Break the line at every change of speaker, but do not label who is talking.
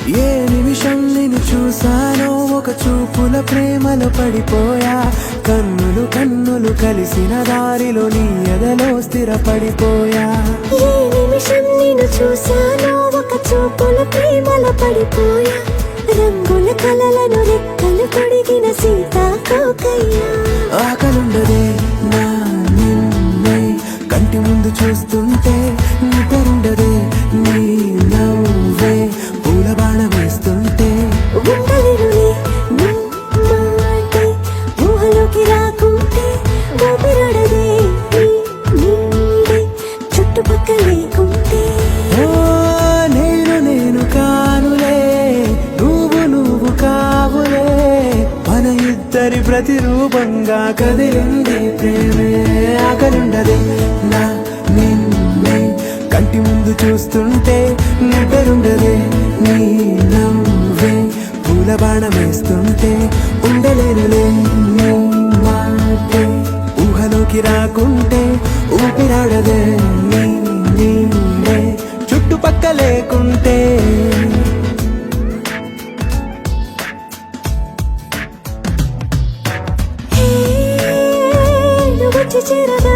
ఏ నిమిషం నిన్ను చూసానో ఒక చూపుల ప్రేమలో పడిపోయా. కన్నులు కన్నులు కలిసిన దారిలో నీ ఎదలో స్థిరపడిపోయా.
ఏ నిమిషం నిన్ను చూసానో ఒక చూపుల ప్రేమలో పడిపోయా. రంగుల కలలను రెక్కలు తొడిగిన సీతాకోకయ్యా.
ఆకలుండదే నా నిన్నే కంటి ముందు చూస్తుంటే, నిద్రుండదే నీ నవ్వే పూల బాణ వేస్తుంటే.
ఉండలేనులే నీ మాటే ఊహలోకి రాకుంటే, ఊపిరాడదే నీ నీడే చుట్టుపక్కల లేకుంటే.
ఓ నేను నేను కానులే, నువ్వు కావులే, మన ఇద్దరి ప్రతిరూపంగా కదిలింది ప్రేమే. ఆకలుండదే నా నిన్నే కంటి ముందు చూస్తుంటే, నిద్రుండదే నీ నవ్వే పూల బాణం వేస్తుంటే. ఉండలేనులే నీ మాటే ఊహలోకి రాకుంటే, ఊపిరాడదే నీ నీడే చుట్టుపక్క లేకుంటే.
నువ్వు వచ్చి చేరగా